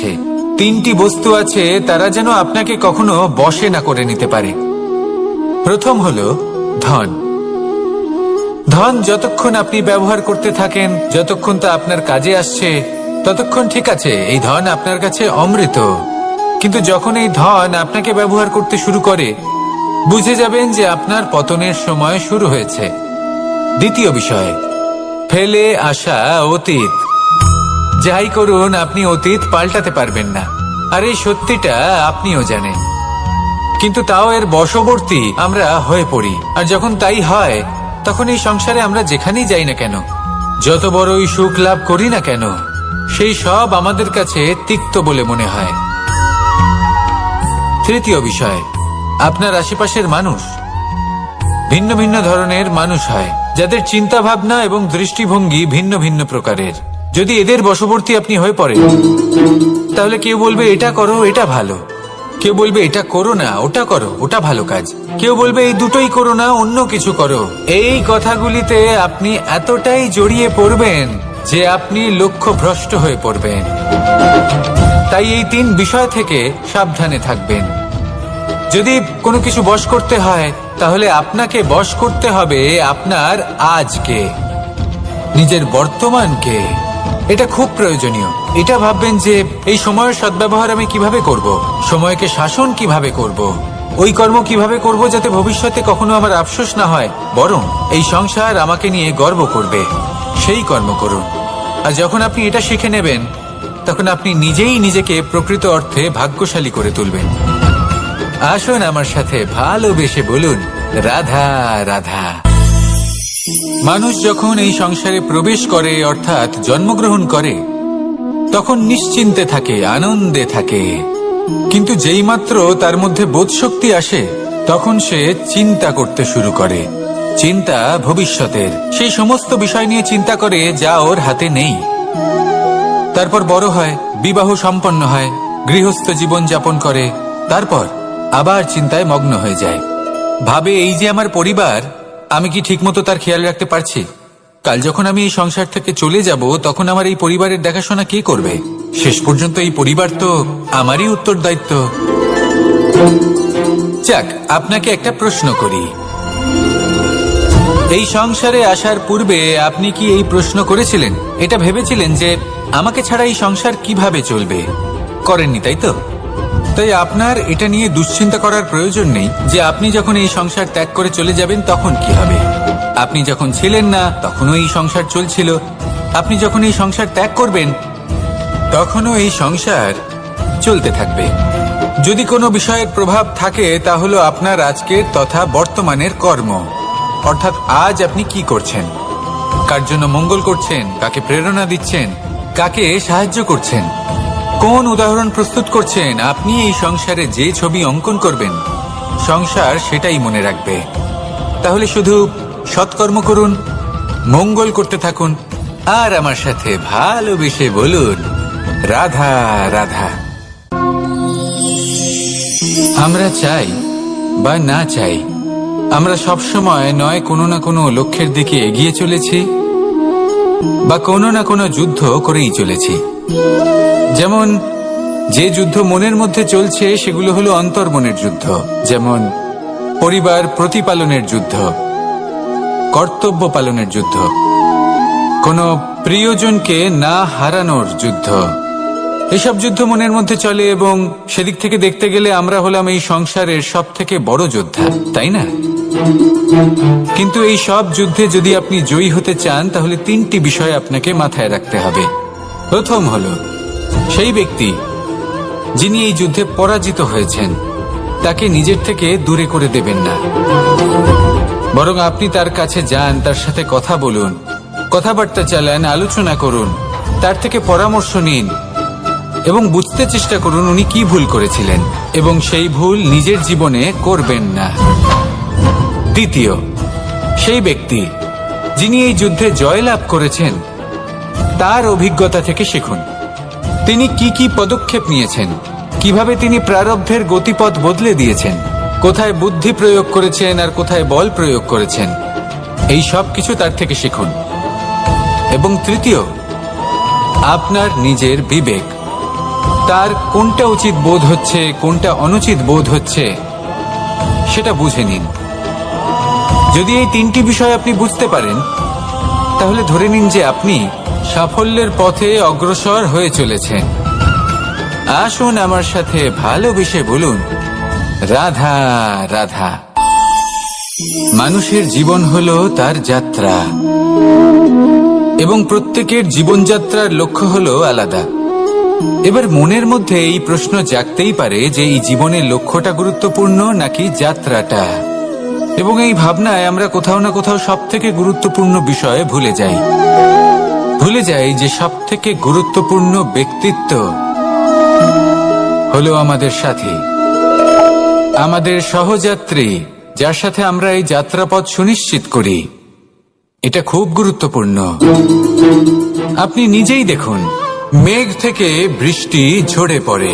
আছে, তিনটি বস্তু আছে, তারা যেন আপনাকে কখনো বশে না করে নিতে পারে। প্রথম হলো ধন। ধন যতক্ষণ আপনি ব্যবহার করতে থাকেন, যতক্ষণ তা আপনার কাজে আসছে, ততক্ষণ ঠিক আছে, এই ধন আপনার কাছে অমৃত। কিন্তু যখন এই ধন আপনাকে ব্যবহার করতে শুরু করে, বুঝে যাবেন যে আপনার পতনের সময় শুরু হয়েছে। দ্বিতীয় বিষয়, ফেলে আসা অতীত। যাই করুন, আপনি অতীত পাল্টাতে পারবেন না, আর এই সত্যিটা আপনিও জানেন। কিন্তু তাও এর বশবর্তী আমরা হয়ে পড়ি, আর যখন তাই হয়, তখন এই সংসারে আমরা যেখানেই যাই না কেন, যত বড়ই সুখ লাভ করি না কেন, সেই সব আমাদের কাছে তিক্ত বলে মনে হয়। তৃতীয় বিষয়, আপনার আশেপাশের মানুষ ভিন্ন ভিন্ন ধরনের মানুষ হয়, যাদের চিন্তা ভাবনা এবং দৃষ্টিভঙ্গি ভিন্ন ভিন্ন প্রকারের। যদি এদের বশবর্তী আপনি হয়ে পড়েন, তাহলে কেউ বলবে এটা করো, এটা ভালো। কেউ বলবে এটা করো না, ওটা করো, ওটা ভালো কাজ। কেউ বলবে এই দুটোই করো না, অন্য কিছু করো। এই কথাগুলিতে আপনি এতটাই জড়িয়ে পড়বেন যে আপনি লক্ষ্যভ্রষ্ট হয়ে পড়বেন। তাই এই তিন বিষয় থেকে সাবধানে থাকবেন। যদি কোনো কিছু বশ করতে হয়, তাহলে আপনাকে বশ করতে হবে আপনার আজকে, নিজের বর্তমানকে। এটা খুব প্রয়োজনীয়। এটা ভাববেন যে এই সময়ের সদ্ব্যবহার আমি কিভাবে করব, সময়কে শাসন কিভাবে করব, ওই কর্ম কিভাবে করব যাতে ভবিষ্যতে কখনো আমার আফসোস না হয়, বরং এই সংসার আমাকে নিয়ে গর্ব করবে, সেই কর্ম করুন। আর যখন আপনি এটা শিখে নেবেন, তখন আপনি নিজেই নিজেকে প্রকৃত অর্থে ভাগ্যশালী করে তুলবেন। আসুন আমার সাথে ভালোবেসে বলুন, রাধা রাধা। মানুষ যখন এই সংসারে প্রবেশ করে, অর্থাৎ জন্মগ্রহণ করে, তখন নিশ্চিন্তে থাকে, আনন্দে থাকে। কিন্তু যেইমাত্র তার মধ্যে বোধশক্তি আসে, তখন সে চিন্তা করতে শুরু করে। চিন্তা ভবিষ্যতের, সেই সমস্ত বিষয় নিয়ে চিন্তা করে যা ওর হাতে নেই। তারপর বড় হয়, বিবাহ সম্পন্ন হয়, গৃহস্থ জীবন যাপন করে, তারপর আবার চিন্তায় মগ্ন হয়ে যায়। ভাবে এই যে আমার পরিবার, আমি কি ঠিকমতো তার খেয়াল রাখতে পারছি? কাল যখন আমি এই সংসার থেকে চলে যাব, তখন আমার এই পরিবারের দেখাশোনা কে করবে? শেষ পর্যন্ত এই পরিবার তো আমারই উত্তরদায়িত্ব। যাক, আপনাকে একটা প্রশ্ন করি। এই সংসারে আসার পূর্বে আপনি কি এই প্রশ্ন করেছিলেন, এটা ভেবেছিলেন যে আমাকে ছাড়া এই সংসার কিভাবে চলবে? করেননি, তাই তো? তাই আপনার এটা নিয়ে দুশ্চিন্তা করার প্রয়োজন নেই যে আপনি যখন এই সংসার ত্যাগ করে চলে যাবেন তখন কি হবে। আপনি যখন ছিলেন না, তখনও এই সংসার চলছিল। আপনি যখন এই সংসার ত্যাগ করবেন, তখনও এই সংসার চলতে থাকবে। যদি কোনো বিষয়ের প্রভাব থাকে, তা হলো আপনার আজকের তথা বর্তমানের কর্ম। অর্থাৎ আজ আপনি কি করছেন, কার জন্য মঙ্গল করছেন, কাকে প্রেরণা দিচ্ছেন, কাকে সাহায্য করছেন, কোন উদাহরণ প্রস্তুত করছেন। আপনি এই সংসারে যে ছবি অঙ্কন করবেন, সংসার সেটাই মনে রাখবে। তাহলে শুধু সৎকর্ম করুন, মঙ্গল করতে থাকুন, আর আমার সাথে ভালোবেসে বলুন, রাধা রাধা। আমরা চাই বা না চাই, আমরা সবসময় নয় কোনো না কোনো লক্ষ্যের দিকে এগিয়ে চলেছি, বা কোনো না কোনো যুদ্ধ করেই চলেছি। যেমন যে যুদ্ধ মনের মধ্যে চলছে, সেগুলো হলো অন্তর্মনের যুদ্ধ। যেমন পরিবার প্রতিপালনের যুদ্ধ, কর্তব্য পালনের যুদ্ধ, কোনো প্রিয়জনকে না হারানোর যুদ্ধ। এসব যুদ্ধ মনের মধ্যে চলে, এবং সেদিক থেকে দেখতে গেলে আমরা হলাম এই সংসারের সব থেকে বড় যোদ্ধা, তাই না? কিন্তু এই সব যুদ্ধে যদি আপনি জয়ী হতে চান, তাহলে তিনটি বিষয় আপনাকে মাথায় রাখতে হবে। প্রথম হলো, সেই ব্যক্তি যিনি এই যুদ্ধে পরাজিত হয়েছেন, তাকে নিজের থেকে দূরে করে দেবেন না, বরং আপনি তার কাছে যান, তার সাথে কথা বলুন, কথাবার্তা চালান, আলোচনা করুন, তার থেকে পরামর্শ নিন এবং বুঝতে চেষ্টা করুন উনি কি ভুল করেছিলেন, এবং সেই ভুল নিজের জীবনে করবেন না। দ্বিতীয়, সেই ব্যক্তি যিনি এই যুদ্ধে জয়লাভ করেছেন, তার অভিজ্ঞতা থেকে শিখুন। তিনি কি কি পদক্ষেপ নিয়েছেন, কিভাবে তিনি প্রারব্ধের গতিপথ বদলে দিয়েছেন, কোথায় বুদ্ধি প্রয়োগ করেছেন আর কোথায় বল প্রয়োগ করেছেন, এই সব কিছু তার থেকে শিখুন। এবং তৃতীয়, আপনার নিজের বিবেক। তার কোনটা উচিত বোধ হচ্ছে, কোনটা অনুচিত বোধ হচ্ছে, সেটা বুঝে নিন। যদি এই তিনটি বিষয় আপনি বুঝতে পারেন, তাহলে ধরে নিন যে আপনি সাফল্যের পথে অগ্রসর হয়ে চলেছেন। আসুন আমার সাথে ভালোবেসে বলুন, রাধা রাধা। মানুষের জীবন হলো তার যাত্রা, এবং প্রত্যেকের জীবনযাত্রার লক্ষ্য হলো আলাদা। এবার মনের মধ্যে এই প্রশ্ন জাগতেই পারে যে এই জীবনের লক্ষ্যটা গুরুত্বপূর্ণ নাকি যাত্রাটা। এবং এই ভাবনায় আমরা কোথাও না কোথাও সব থেকে গুরুত্বপূর্ণ বিষয়ে ভুলে যাই যে সব থেকে গুরুত্বপূর্ণ ব্যক্তিত্ব হলো আমাদের সাথী, আমাদের সহযাত্রী, যার সাথে আমরা এই যাত্রাপথ সুনিশ্চিত করি। এটা খুব গুরুত্বপূর্ণ। আপনি নিজেই দেখুন, মেঘ থেকে বৃষ্টি ঝরে পড়ে।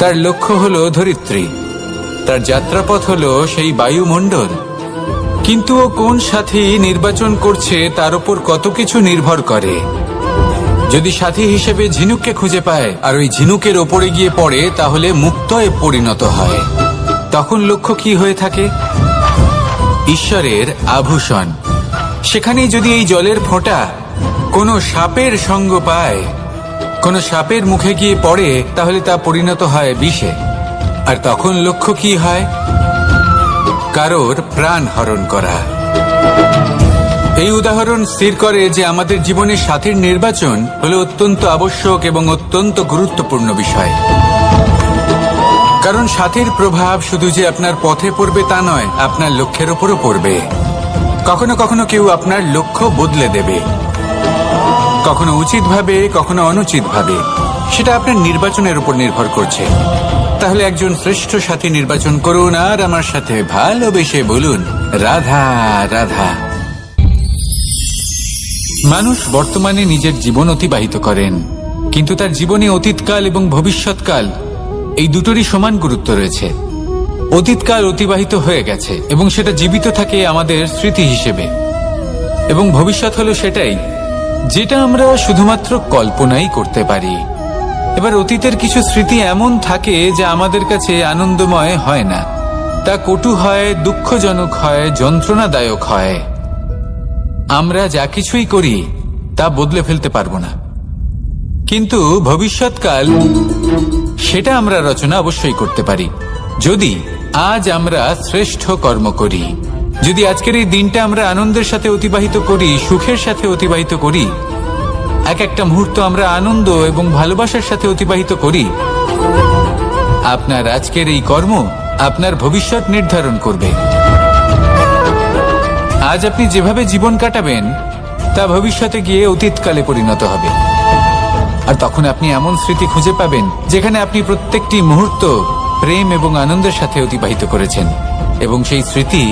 তার লক্ষ্য হলো ধরিত্রী, তার যাত্রাপথ হলো সেই বায়ুমণ্ডল। কিন্তু ও কোন সাথী নির্বাচন করছে তার উপর কত কিছু নির্ভর করে। যদি সাথী হিসেবে ঝিনুককে খুঁজে পায় আর ওই ঝিনুকের ওপরে গিয়ে পড়ে, তাহলে মুক্তয়ে পরিণত হয়। তখন লক্ষ্য কি হয়ে থাকে? ঈশ্বরের আভূষণ। সেখানেই যদি এই জলের ফোঁটা কোনো সাপের সঙ্গ পায়, কোনো সাপের মুখে গিয়ে পড়ে, তাহলে তা পরিণত হয় বিষে। আর তখন লক্ষ্য কি হয়? কারোর প্রাণ হরণ করা। এই উদাহরণ স্থির করে যে আমাদের জীবনে সাথীর নির্বাচন হলো অত্যন্ত আবশ্যক এবং অত্যন্ত গুরুত্বপূর্ণ বিষয়। কারণ সাথীর প্রভাব শুধু যে আপনার পথে পড়বে তা নয়, আপনার লক্ষ্যের ওপরও পড়বে। কখনো কখনো কেউ আপনার লক্ষ্য বদলে দেবে, কখনো উচিতভাবে, কখনো অনুচিতভাবে। সেটা আপনার নির্বাচনের উপর নির্ভর করছে। তাহলে একজন শ্রেষ্ঠ সাথী নির্বাচন করুন আর আমার সাথে ভালোবেসে বলুন, রাধা রাধা। মানুষ বর্তমানে নিজের জীবন অতিবাহিত করেন, কিন্তু তার জীবনে অতীতকাল এবং ভবিষ্যৎকাল এই দুটোরই সমান গুরুত্ব রয়েছে। অতীতকাল অতিবাহিত হয়ে গেছে এবং সেটা জীবিত থাকে আমাদের স্মৃতি হিসেবে, এবং ভবিষ্যৎ হলো সেটাই যেটা আমরা শুধুমাত্র কল্পনাই করতে পারি। এবার অতীতের কিছু স্মৃতি এমন থাকে যা আমাদের কাছে আনন্দময় হয় না, তা কটু হয়, দুঃখজনক হয়, যন্ত্রণাদায়ক হয়। আমরা যা কিছুই করি তা বদলে ফেলতে পারবো না, কিন্তু ভবিষ্যৎকাল সেটা আমরা রচনা অবশ্যই করতে পারি, যদি আজ আমরা শ্রেষ্ঠ কর্ম করি। যদি আজকের এই দিনটা আমরা আনন্দের সাথে অতিবাহিত করি, সুখের সাথে অতিবাহিত করি, এক একটা মুহূর্ত আমরা আনন্দ এবং ভালোবাসার সাথে অতিবাহিত করি, আপনার আজকের এই কর্ম আপনার ভবিষ্যৎ নির্ধারণ করবে। আজ আপনি যেভাবে জীবন কাটাবেন তা ভবিষ্যতে গিয়ে অতীতকালে পরিণত হবে। আর তখন আপনি এমন স্মৃতি খুঁজে পাবেন যেখানে আপনি প্রত্যেকটি মুহূর্ত প্রেম এবং আনন্দের সাথে অতিবাহিত করেছেন, এবং সেই স্মৃতি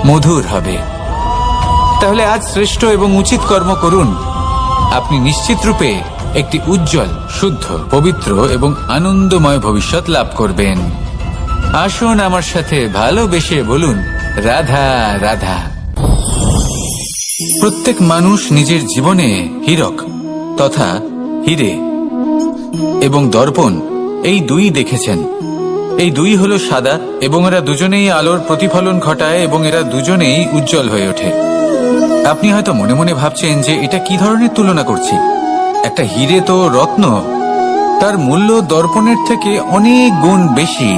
মধুর হবে। তাহলে আজ শ্রেষ্ঠ এবং উচিত কর্ম করুন। আপনি নিশ্চিত রূপে একটি উজ্জ্বল, শুদ্ধ, পবিত্র এবং আনন্দময় ভবিষ্যৎ লাভ করবেন। আসুন আমার সাথে ভালোবেসে বলুন, রাধা রাধা। প্রত্যেক মানুষ নিজের জীবনে হীরক তথা হিরে এবং দর্পণ এই দুই দেখেছেন। এই দুই হলো সাদা, এবং এরা দুজনেই আলোর প্রতিফলন ঘটায় এবং এরা দুজনেই উজ্জ্বল হয়ে ওঠে। আপনি হয়তো মনে মনে ভাবছেন যে এটা কি ধরনের তুলনা করছি। একটা হিরে তো রত্ন, তার মূল্য দর্পণের থেকে অনেক গুণ বেশি।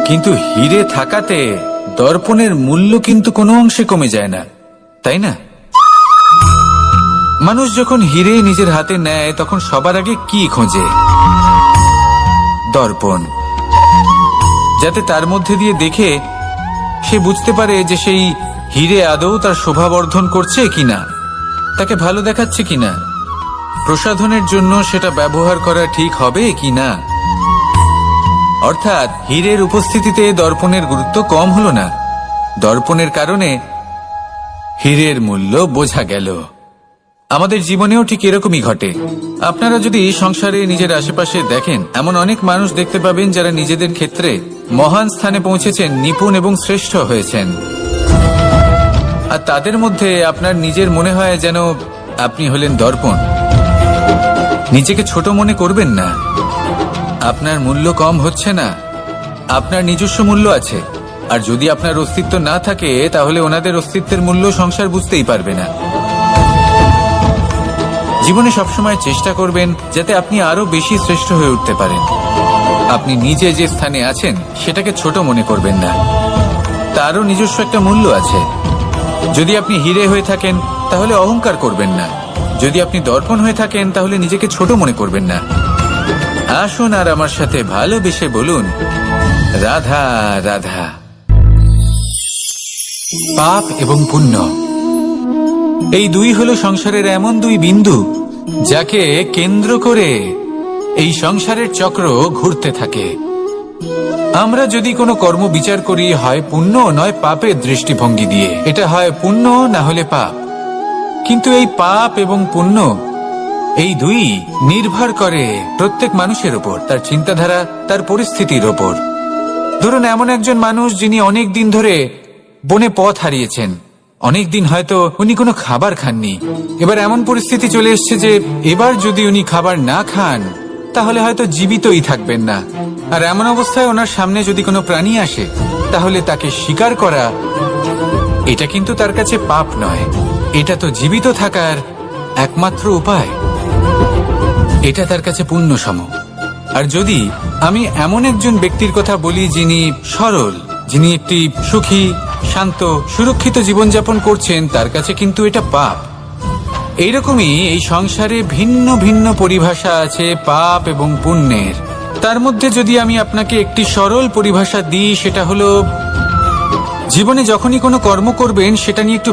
কিন্তু হিরে থাকাতে দর্পণের মূল্য কিন্তু কোনো অংশে কমে যায় না, তাই না? মানুষ যখন হিরে নিজের হাতে নেয় তখন সবার আগে কি খোঁজে? দর্পণ, যাতে তার মধ্যে দিয়ে দেখে সে বুঝতে পারে যে সেই হিরে আদৌ তার শোভাবর্ধন করছে কিনা, তাকে ভালো দেখাচ্ছে কিনা, প্রসাধনের জন্য সেটা ব্যবহার করা ঠিক হবে কিনা। অর্থাৎ হীরের উপস্থিতিতে দর্পণের গুরুত্ব কম হলো না, দর্পণের কারণে হীরের মূল্য বোঝা গেল। আমাদের জীবনেও ঠিক এরকমই ঘটে। আপনারা যদি সংসারে নিজের আশেপাশে দেখেন, এমন অনেক মানুষ দেখতে পাবেন যারা নিজেদের ক্ষেত্রে মহান স্থানে পৌঁছেছেন, নিপুণ এবং শ্রেষ্ঠ হয়েছেন। আর তাদের মধ্যে আপনার নিজের মনে হয় যেন আপনি হলেন দর্পণ। নিজেকে ছোট মনে করবেন না। আপনার মূল্য কম হচ্ছে না, আপনার নিজস্ব মূল্য আছে। আর যদি আপনার অস্তিত্ব না থাকে তাহলে ওনাদের অস্তিত্বের মূল্য সংসার বুঝতেই পারবে না। জীবনে সবসময় চেষ্টা করবেন যাতে আপনি আরো বেশি শ্রেষ্ঠ হয়ে উঠতে পারেন। আপনি নিজে যে স্থানে আছেন সেটাকে ছোট মনে করবেন না, তারও নিজস্ব একটা মূল্য আছে। যদি আপনি হিরে হয়ে থাকেন তাহলে অহংকার করবেন না, যদি আপনি দর্পণ হয়ে থাকেন তাহলে নিজেকে ছোট মনে করবেন না। আসুন আর আমার সাথে ভালোবেসে বলুন, রাধা রাধা। পাপ এবং পুণ্য, এই দুই হলো সংসারের এমন দুই বিন্দু যাকে কেন্দ্র করে এই সংসারের চক্র ঘুরতে থাকে। আমরা যদি কোনো কর্ম বিচার করি, হয় পুণ্য নয় পাপের দৃষ্টিভঙ্গি দিয়ে, এটা হয় পুণ্য না হলে পাপ। কিন্তু এই পাপ এবং পুণ্য এই দুই নির্ভর করে প্রত্যেক মানুষের ওপর, তার চিন্তাধারা, তার পরিস্থিতির ওপর। ধরুন এমন একজন মানুষ যিনি অনেক দিন ধরে বনে পথ হারিয়েছেন, অনেক দিন হয়তো উনি কোনো খাবার খাননি। এবার এমন পরিস্থিতি চলে এসছে যে এবার যদি উনি খাবার না খান তাহলে হয়তো জীবিতই থাকবেন না। আর এমন অবস্থায় ওনার সামনে যদি কোনো প্রাণী আসে তাহলে তাকে শিকার করা, এটা কিন্তু তার কাছে পাপ নয়, এটা তো জীবিত থাকার একমাত্র উপায়। এটা তার কাছে পুণ্য সম। আর যদি আমি এমন একজন ব্যক্তির কথা বলি যিনি সরল, যিনি একটি সুখী, শান্ত, সুরক্ষিত জীবনযাপন করছেন, তার কাছে কিন্তু এটা পাপ। এইরকমই এই সংসারে ভিন্ন ভিন্ন পরিভাষা আছে পাপ এবং পুণ্যের। তার মধ্যে যদি আমি আপনাকে একটি সরল পরিভাষা দিই, সেটা হলো জীবনে যখনই কোনো কর্ম করবেন সেটা নিয়ে একটু